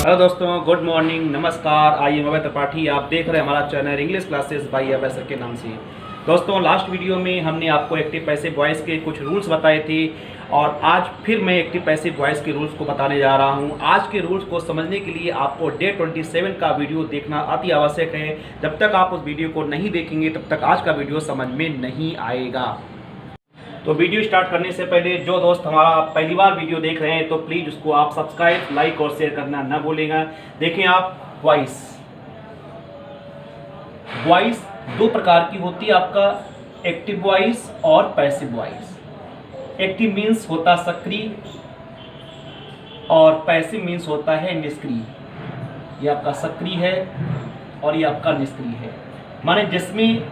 Hello दोस्तों, good morning, नमस्कार। I am अभय त्रिपाठी। आप देख रहे हैं हमारा चैनल इंग्लिश क्लासेस बाय अभय सर के नाम से। दोस्तों, लास्ट वीडियो में हमने आपको एक्टिव पैसिव वॉइस के कुछ रूल्स बताए थे और आज फिर मैं एक्टिव पैसिव वॉइस के रूल्स को बताने जा रहा हूं। आज के रूल्स को समझने के लिए आपको डे 27 का वीडियो देखना अति आवश्यक है। जब तक आप उस वीडियो को नहीं देखेंगे तब तक आज का वीडियो समझ में नहीं आएगा। तो वीडियो स्टार्ट करने से पहले जो दोस्त हमारा पहली बार वीडियो देख रहे हैं तो प्लीज़ उसको आप सब्सक्राइब, लाइक और शेयर करना ना भूलेगा। देखें आप, वॉइस दो प्रकार की होती है, आपका एक्टिव वॉइस और पैसिव वॉइस। एक्टिव मीन्स होता सक्रिय और पैसिव मीन्स होता है निष्क्रिय। ये आपका सक्रिय है और ये आपका निष्क्रिय है, माने जिसमें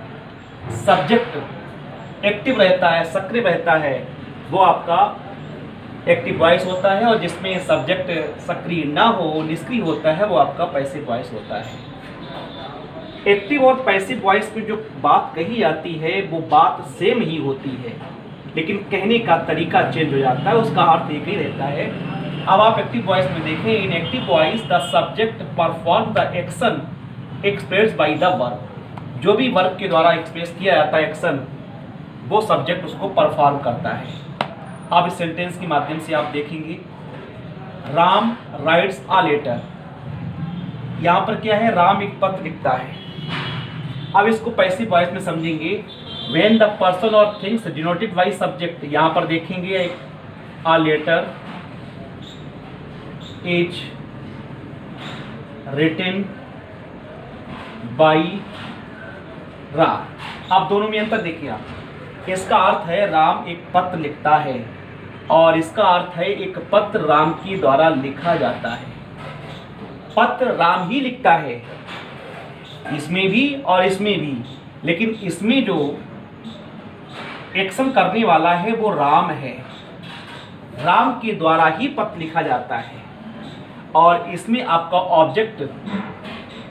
सब्जेक्ट एक्टिव रहता है, सक्रिय रहता है, वो आपका एक्टिव वॉइस होता है, और जिसमें सब्जेक्ट सक्रिय ना हो, निष्क्रिय होता है, वो आपका पैसिव वॉइस होता है। एक्टिव और पैसिव वॉइस में जो बात कही जाती है वो बात सेम ही होती है, लेकिन कहने का तरीका चेंज हो जाता है, उसका अर्थ एक ही रहता है। अब आप एक्टिव वॉइस में देखें, इन active voice the subject perform the action expressed by the verb. जो भी वर्ब के द्वारा एक्सप्रेस किया जाता है एक्शन, वो सब्जेक्ट उसको परफॉर्म करता है। अब इस सेंटेंस के माध्यम से आप देखेंगे, राम राइट्स अ लेटर। यहाँ पर क्या है, राम एक पत्र लिखता है। अब इसको पैसिव वॉइस में समझेंगे, व्हेन द पर्सन और थिंग्स डिनोटेड बाय सब्जेक्ट। यहाँ पर देखेंगे a letter is written by Ram. अब दोनों में अंतर देखिए आप। इसका अर्थ है राम एक पत्र लिखता है, और इसका अर्थ है एक पत्र राम के द्वारा लिखा जाता है। पत्र राम ही लिखता है, इसमें भी और इसमें भी, लेकिन इसमें जो एक्शन करने वाला है वो राम है। राम के द्वारा ही पत्र लिखा जाता है, और इसमें आपका ऑब्जेक्ट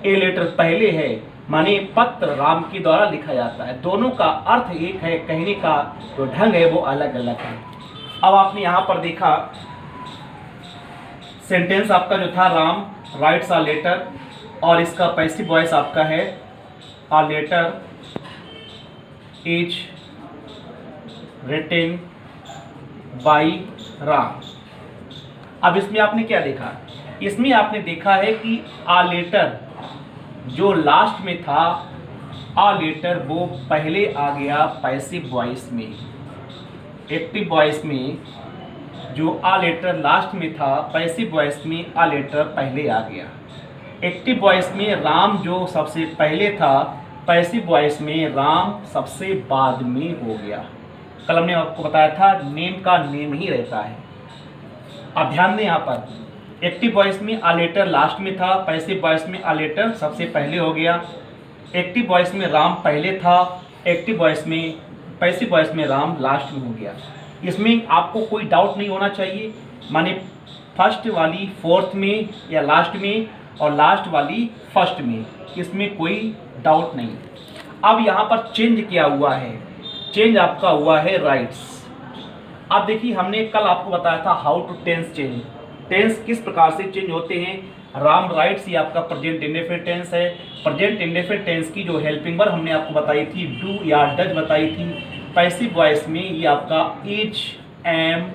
ए लेटर पहले है, माने पत्र राम के द्वारा लिखा जाता है। दोनों का अर्थ एक है, कहने का जो ढंग है वो अलग अलग है। अब आपने यहाँ पर देखा सेंटेंस आपका जो था, राम राइट्स अ लेटर, और इसका पैसिव वॉइस आपका है a letter is written by Ram. अब इसमें आपने क्या देखा, इसमें आपने देखा है कि अ लेटर जो लास्ट में था, अ लेटर वो पहले आ गया पैसिव वॉइस में। एक्टिव वॉइस में जो अ लेटर लास्ट में था, पैसिव वॉइस में अ लेटर पहले आ गया। एक्टिव वॉइस में राम जो सबसे पहले था, पैसिव वॉइस में राम सबसे बाद में हो गया। कल हमने आपको बताया था नेम का नेम ही रहता है। अब ध्यान दें, यहाँ पर एक्टिव वॉइस में अ लेटर लास्ट में था, पैसिव वॉइस में अ लेटर सबसे पहले हो गया। एक्टिव वॉइस में राम पहले था, एक्टिव वॉइस में पैसिव वॉइस में राम लास्ट में हो गया। इसमें आपको कोई डाउट नहीं होना चाहिए, माने फर्स्ट वाली फोर्थ में या लास्ट में और लास्ट वाली फर्स्ट में, इसमें कोई डाउट नहीं। अब यहाँ पर चेंज किया हुआ है, चेंज आपका हुआ है राइट्स। अब देखिए, हमने कल आपको बताया था how to tense change. Tense किस प्रकार से चेंज होते हैं। राम राइट्स ये आपका प्रेजेंट इंडेफिनिट टेंस है। प्रेजेंट इंडेफिनिट टेंस की जो हेल्पिंग वर्ब हमने आपको बताई थी, डू या डज बताई थी। पैसिव वॉइस में ये आपका इज, एम,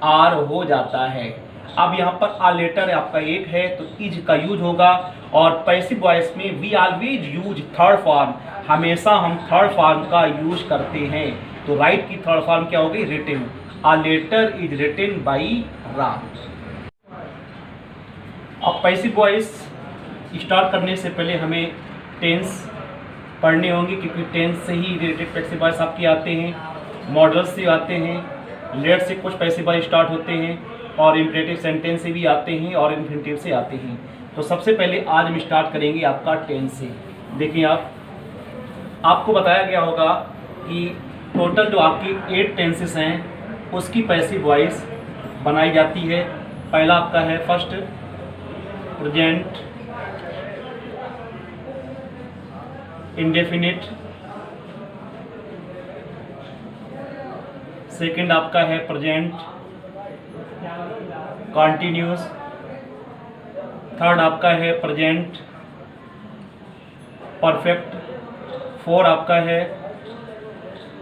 आर हो जाता है। अब यहाँ पर अ लेटर आपका एक है तो इज का यूज होगा, और पैसिव वॉइस में we always use third form. हमेशा हम थर्ड फॉर्म का यूज करते हैं। तो राइट की थर्ड फॉर्म क्या होगी, written. A letter is written by Ram. अब पैसिव वॉइस स्टार्ट करने से पहले हमें टेंस पढ़ने होंगे, क्योंकि टेंस से ही रिलेटेड पैसिव वॉइस आपके आते हैं, मॉडल्स से आते हैं, लेट से कुछ पैसिव वॉइस स्टार्ट होते हैं, और इम्परेटिव सेंटेंस से भी आते हैं, और इन्फिनिटिव से आते हैं। तो सबसे पहले आज हम स्टार्ट करेंगे आपका टेंस से। देखिए, आपको बताया गया होगा कि टोटल जो आपकी 8 टेंसेस हैं उसकी पैसिव वॉइस बनाई जाती है। पहला आपका है फर्स्ट प्रेजेंट इंडेफिनिट, सेकंड आपका है प्रेजेंट कॉन्टिन्यूस, थर्ड आपका है प्रेजेंट परफेक्ट, फोर आपका है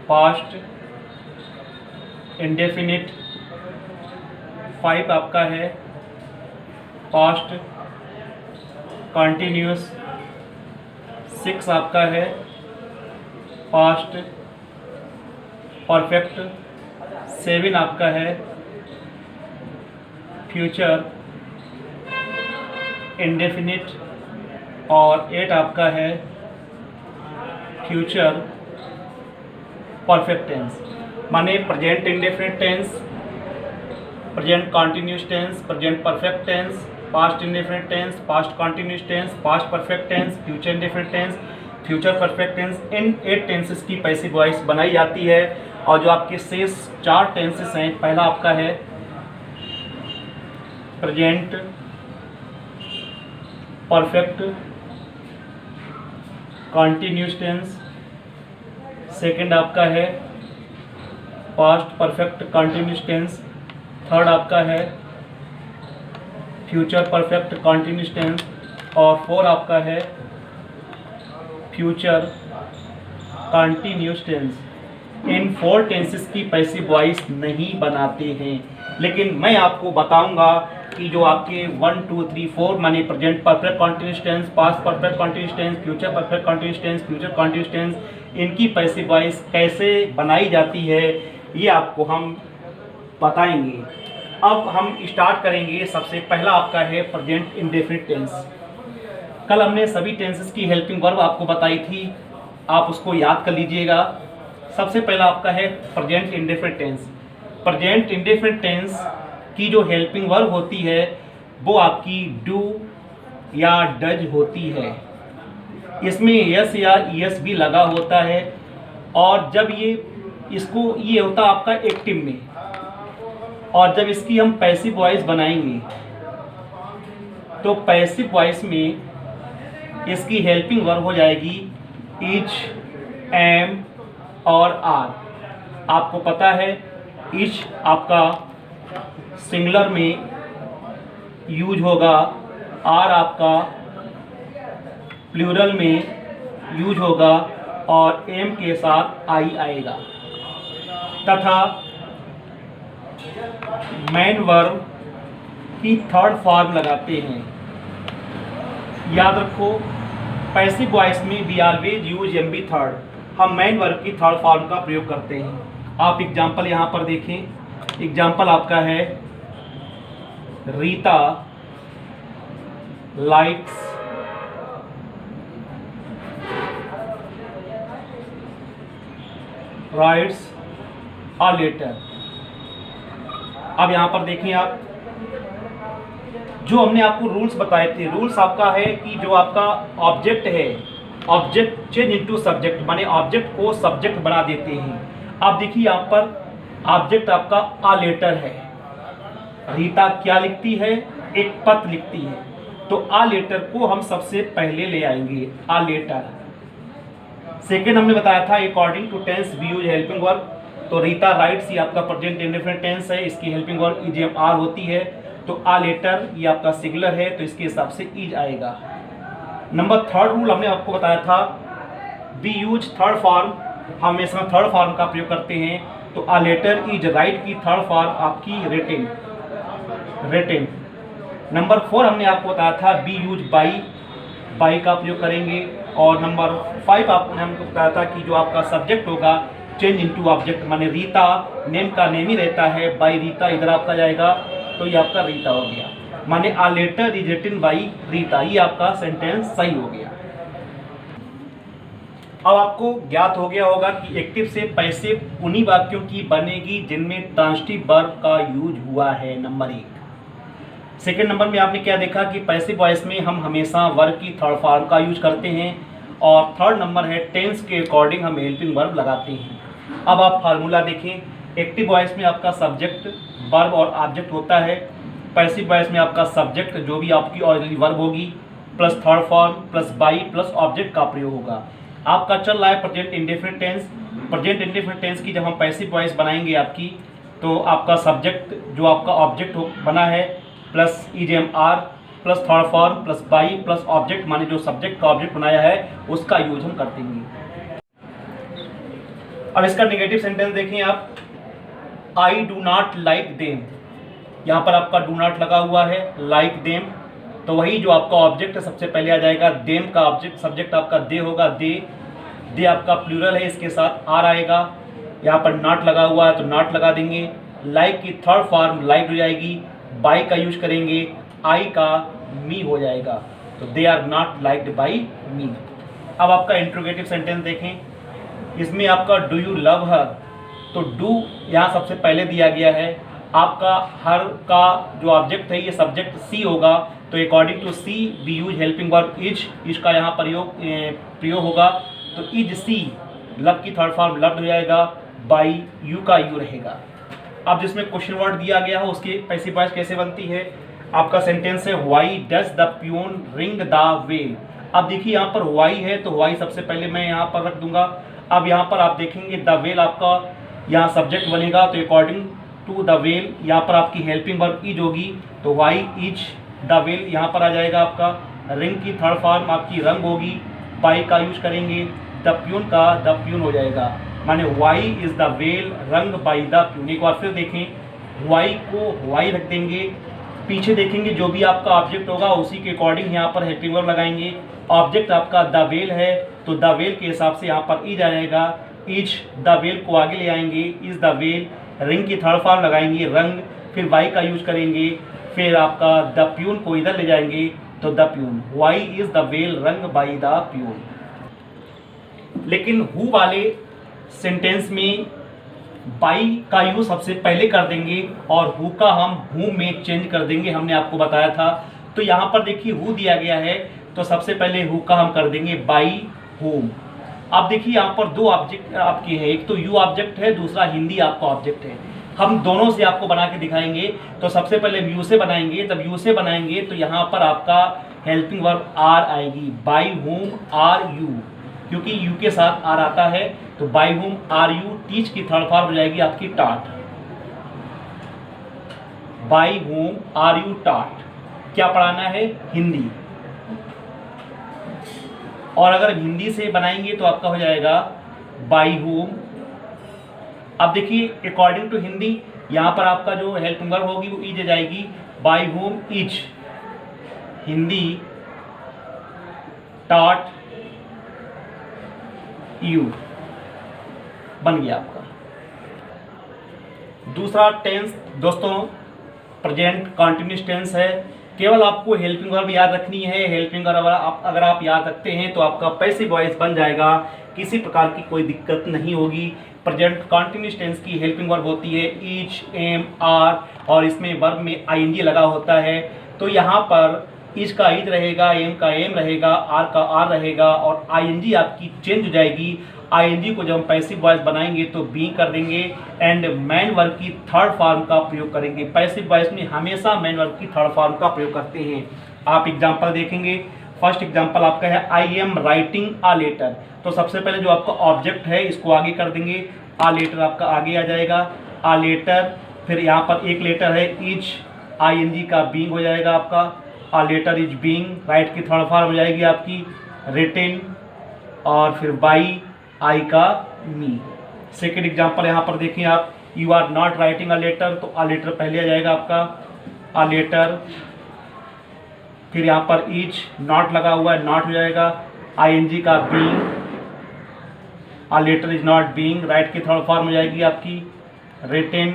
पास्ट इंडेफिनिट, फाइव आपका है पास्ट कंटिन्यूस, सिक्स आपका है पास्ट परफेक्ट, सेवन आपका है फ्यूचर इंडेफिनिट और एट आपका है फ्यूचर परफेक्ट टेंस। माने present indefinite tense, present continuous tense, present perfect tense, past indefinite tense, past continuous tense, past perfect tense, future indefinite tense, future perfect tense. इन 8 tenses की passive voice बनाई जाती है। और जो आपके शेष 4 टेंसेस हैं, पहला आपका है present perfect continuous tense, second आपका है past perfect continuous tense, third आपका है फ्यूचर परफेक्ट कॉन्टिन्यूस टेंस और फोर आपका है फ्यूचर कॉन्टिन्यूस टेंस। इन 4 टेंसेस की पैसिव वॉइस नहीं बनाते हैं, लेकिन मैं आपको बताऊंगा कि जो आपके 1 2 3 4 माने present perfect continuous tense, past perfect continuous tense, future perfect continuous tense, future continuous tense, इनकी पैसिव वॉइस कैसे बनाई जाती है ये आपको हम बताएंगे। अब हम स्टार्ट करेंगे। सबसे पहला आपका है प्रेजेंट इंडेफिनिट टेंस। कल हमने सभी टेंसेस की हेल्पिंग वर्ब आपको बताई थी, आप उसको याद कर लीजिएगा। सबसे पहला आपका है present indefinite tense. Present indefinite tense की जो हेल्पिंग वर्ब होती है वो आपकी डू या डज होती है। इसमें यस या ईएस भी लगा होता है और जब ये होता आपका एक्टिव में, और जब इसकी हम पैसिव वॉइस बनाएंगे तो पैसिव वॉइस में इसकी हेल्पिंग वर्ब हो जाएगी इज, एम और आर। आपको पता है इज आपका सिंगुलर में यूज होगा, आर आपका प्लूरल में यूज होगा और एम के साथ आई आएगा। तथा मेन वर्ब की थर्ड फॉर्म लगाते हैं। याद रखो पैसिव वॉइस में we always use M B third. हम मेन वर्ब की थर्ड फॉर्म का प्रयोग करते हैं। आप एग्जाम्पल यहाँ पर देखें। एग्जाम्पल आपका है Rita likes writes a letter. अब यहाँ पर देखिए आप, जो हमने आपको रूल्स बताए थे, रूल्स आपका है कि जो आपका ऑब्जेक्ट है, ऑब्जेक्ट चेंज इनटू सब्जेक्ट, माने ऑब्जेक्ट को सब्जेक्ट बना देते हैं। आप देखिए यहाँ पर ऑब्जेक्ट आपका अ लेटर है। रीता क्या लिखती है? एक पत्र लिखती है, तो अ लेटर को हम सबसे पहले ले आएंगे, अ लेटर। सेकेंड हमने बताया था according to tense we use helping verb. तो रीता राइट्स ये आपका प्रेजेंट इंडेफिनिट टेंस है, इसकी helping verb is am are होती है। तो अ लेटर ये आपका सिंगुलर है, तो इसके हिसाब से इज आएगा। नंबर थर्ड रूल हमने आपको बताया था वी यूज थर्ड फॉर्म, हम इसमें थर्ड फॉर्म का प्रयोग करते हैं। तो अ लेटर इज राइट की थर्ड फॉर्म आपकी रिटेन। नंबर 4 हमने आपको बताया था बी यूज बाई का प्रयोग करेंगे। और नंबर 5 आपने हमको बताया था कि जो आपका सब्जेक्ट होगा चेंज इनटू ऑब्जेक्ट, माने रीता नेम का नेम ही रहता है, बाई रीता इधर आपका जाएगा, तो ये आपका रीता हो गया। माने a letter is written by Rita, ये आपका सेंटेंस सही हो गया। अब आपको ज्ञात हो गया होगा कि एक्टिव से पैसिव उन्हीं वाक्यों की बनेगी जिनमें ट्रांजिटिव वर्ब का यूज हुआ है, नंबर 1। सेकेंड नंबर में आपने क्या देखा कि पैसिव वॉइस में हम हमेशा वर्ब की थर्ड फॉर्म का यूज करते हैं। और थर्ड नंबर है टेंस के अकॉर्डिंग हम हेल्पिंग वर्ब लगाते हैं। अब आप फार्मूला देखें। एक्टिव वॉइस में आपका सब्जेक्ट वर्ब और ऑब्जेक्ट होता है। पैसिव वॉइस में आपका सब्जेक्ट जो भी आपकी ऑरिजिनल वर्ब होगी plus third form plus by plus object का प्रयोग होगा। आपका चल रहा है present indefinite tense. Present indefinite tense की जब हम पैसिव वॉइस बनाएंगे आपकी, तो आपका सब्जेक्ट जो आपका ऑब्जेक्ट बना है plus is am are plus third form plus by plus object, माने जो सब्जेक्ट का ऑब्जेक्ट बनाया है उसका यूज हम करते हैं। अब इसका नेगेटिव सेंटेंस देखें आप, I do not like them. यहाँ पर आपका डू नॉट लगा हुआ है, लाइक देम, तो वही जो आपका ऑब्जेक्ट है सबसे पहले आ जाएगा। देम का ऑब्जेक्ट सब्जेक्ट आपका दे होगा, दे आपका प्लूरल है, इसके साथ आर आएगा। यहाँ पर नॉट लगा हुआ है तो नॉट लगा देंगे। लाइक की थर्ड फॉर्म लाइक हो जाएगी, बाई का यूज करेंगे, आई का मी हो जाएगा, तो they are not liked by me. अब आपका इंट्रोगेटिव सेंटेंस देखें, इसमें आपका डू यू लव हर, तो डू यहाँ सबसे पहले दिया गया है। आपका हर का जो ऑब्जेक्ट है ये सब्जेक्ट सी होगा, तो according to she we use helping verb is का यहाँ प्रयोग होगा, तो इज सी, लव की थर्ड फॉर्म लव्ड हो जाएगा, बाई यू का यू रहेगा। अब जिसमें क्वेश्चन वर्ड दिया गया है उसकी पैसिव वॉइस कैसे बनती है, आपका सेंटेंस है why does the peon ring the well. अब देखिए यहाँ पर व्हाई है तो व्हाई सबसे पहले मैं यहाँ पर रख दूंगा। अब यहाँ पर आप देखेंगे द वेल आपका यहाँ सब्जेक्ट बनेगा, तो अकॉर्डिंग टू द वेल यहाँ पर आपकी हेल्पिंग वर्ब इज होगी, तो व्हाई इज द वेल यहाँ पर आ जाएगा आपका। रिंग की थर्ड फॉर्म आपकी रंग होगी, बाई का यूज करेंगे, द प्यून का द प्यून हो जाएगा, माने Y is the bell rung by the peon. एक बार फिर देखें, वाई को वाई रख देंगे, पीछे देखेंगे जो भी आपका ऑब्जेक्ट होगा उसी के अकॉर्डिंग यहाँ पर हेल्पिंग वर्ब लगाएंगे। ऑब्जेक्ट आपका द वेल है तो द वेल के हिसाब से यहाँ पर इज आ जाएगा, इज द वेल को आगे ले आएंगे, इज द वेल, रिंग की थर्ड फॉर्म लगाएंगे रंग, फिर वाई का यूज करेंगे, फिर आपका द प्यून को इधर ले जाएंगे तो the peon, why is the bell rung by the peon. लेकिन हु वाले सेंटेंस में बाई का यूज सबसे पहले कर देंगे और हु का हम हु में चेंज कर देंगे, हमने आपको बताया था। तो यहाँ पर देखिए हु दिया गया है तो सबसे पहले हु का हम कर देंगे बाई होम। अब देखिए यहाँ पर दो ऑब्जेक्ट आपके हैं, एक तो यू ऑब्जेक्ट है, दूसरा हिंदी आपका ऑब्जेक्ट है। हम दोनों से आपको बना के दिखाएंगे। तो सबसे पहले यू से बनाएंगे, तब यू से बनाएंगे तो यहाँ पर आपका हेल्पिंग वर्ब आर आएगी, बाई होम आर यू, क्योंकि यू के साथ आर आता है, तो by whom are you, teach की थर्ड फॉर्म हो जाएगी आपकी टाट, बाई होम आर यू टाट। क्या पढ़ाना है? हिंदी। और अगर हिंदी से बनाएंगे तो आपका हो जाएगा बाई होम। अब देखिए अकॉर्डिंग टू हिंदी यहाँ पर आपका जो हेल्पिंग वर्ब होगी वो इज आ जाएगी, बाई होम इज, हिंदी टाट यू, बन गया आपका। दूसरा टेंस दोस्तों प्रेजेंट कॉन्टिन्यूस टेंस है। केवल आपको हेल्पिंग वर्ब याद रखनी है। हेल्पिंग वर्ब अगर आप याद रखते हैं तो आपका पैसिव वॉइस बन जाएगा, किसी प्रकार की कोई दिक्कत नहीं होगी। प्रेजेंट कॉन्टिन्यूस टेंस की हेल्पिंग वर्ब होती है इज, एम, आर, और इसमें वर्ब में आईएनजी लगा होता है। तो यहाँ पर इज का इज रहेगा, एम का एम रहेगा, आर का आर रहेगा, और आईएनजी आपकी चेंज हो जाएगी। आईएनजी को जब हम पैसिव वॉइस बनाएंगे तो बी कर देंगे एंड मैन वर्ब की थर्ड फॉर्म का प्रयोग करेंगे। पैसिव वॉइस में हमेशा मैन वर्ब की थर्ड फॉर्म का प्रयोग करते हैं। आप एग्जांपल देखेंगे। फर्स्ट एग्जांपल आपका है I am writing a letter. तो सबसे पहले जो आपका ऑब्जेक्ट है इसको आगे कर देंगे, आ लेटर आपका आगे आ जाएगा, आ लेटर। फिर यहाँ पर एक लेटर है इज, आईएनजी का बीइंग हो जाएगा आपका, a letter is being, write की थर्ड फॉर्म हो जाएगी आपकी रिटेन, और फिर बाई, आई का मी। सेकेंड एग्जाम्पल यहाँ पर देखिए आप, you are not writing a letter, तो अ लेटर पहले आ जाएगा आपका, अ लेटर। फिर यहाँ पर इज, नॉट लगा हुआ है, नॉट हो जाएगा, आईएनजी का being, a letter is not being, write की थर्ड फॉर्म हो जाएगी आपकी रिटेन,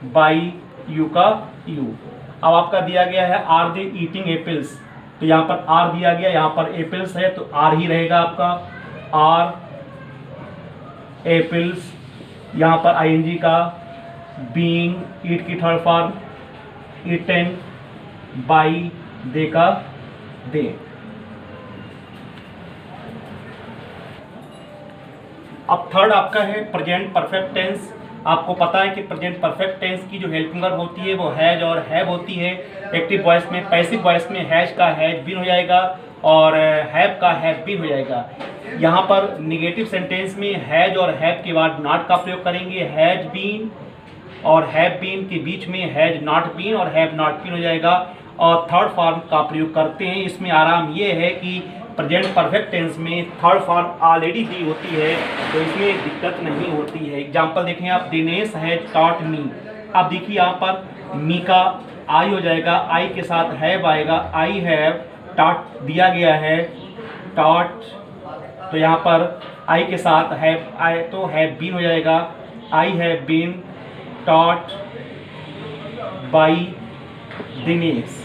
बाई, यू का यू। अब आपका दिया गया है आर दे ईटिंग एप्पल्स, तो यहाँ पर आर दिया गया, यहाँ पर एप्पल्स है तो आर ही रहेगा आपका, आर एप्पल्स। यहाँ पर आईएनजी का बीइंग, ईट की थर्ड फॉर्म ईटेन, बाई, दे का दे। अब थर्ड आपका है प्रेजेंट परफेक्ट टेंस। आपको पता है कि प्रेजेंट परफेक्ट टेंस की जो हेल्पिंग वर्ब होती है वो हैज और हैव होती है। एक्टिव वॉइस में, पैसिव वॉइस में हैज का हैज बीन हो जाएगा और हैव का हैव बीन हो जाएगा। यहाँ पर निगेटिव सेंटेंस में हैज और हैव के बाद नॉट का प्रयोग करेंगे। हैज बीन और हैव बीन के बीच में हैज नॉट बीन और हैव नॉट बीन हो जाएगा। और थर्ड फॉर्म का प्रयोग करते हैं। इसमें आराम ये है कि प्रेजेंट परफेक्ट टेंस में थर्ड फॉर्म ऑलरेडी दी होती है, तो इसमें दिक्कत नहीं होती है। एग्जाम्पल देखें आप, दिनेश हैज टॉट मी। अब देखिए यहाँ पर मी का आई हो जाएगा, आई के साथ हैव आएगा, आई हैव टॉट दिया गया है, टॉट, तो यहाँ पर आई के साथ हैव आए तो हैव बीन हो जाएगा, I have been taught by Dinesh.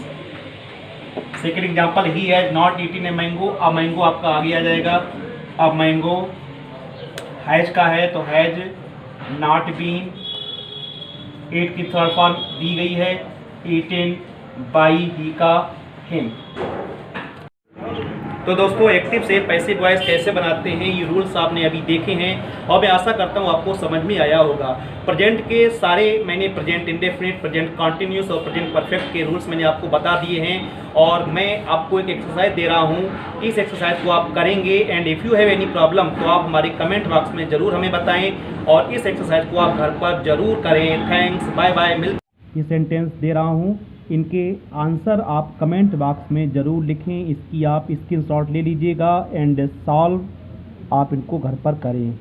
Second example, he has not eaten a mango. अब मैंगो आपका आगे आ जाएगा। अब मैंगो हैज का है तो हैज नॉट बीन, एट की थर्ड फॉर्म दी गई है, ईटिन बाई ही का हिम। तो दोस्तों एक्टिव से पैसिव वॉइस कैसे बनाते हैं ये रूल्स आपने अभी देखे हैं और मैं आशा करता हूँ आपको समझ में आया होगा। प्रेजेंट के सारे मैंने प्रेजेंट इंडेफिनिट, प्रेजेंट कॉन्टिन्यूस और प्रेजेंट परफेक्ट के रूल्स मैंने आपको बता दिए हैं और मैं आपको एक एक्सरसाइज दे रहा हूँ। इस एक्सरसाइज को आप करेंगे and if you have any problem तो आप हमारे कमेंट बॉक्स में ज़रूर हमें बताएँ और इस एक्सरसाइज को आप घर पर ज़रूर करें। Thanks, bye bye. ये सेंटेंस दे रहा हूँ, इनके आंसर आप कमेंट बॉक्स में ज़रूर लिखें। इसकी आप स्क्रीनशॉट ले लीजिएगा एंड सॉल्व आप इनको घर पर करें।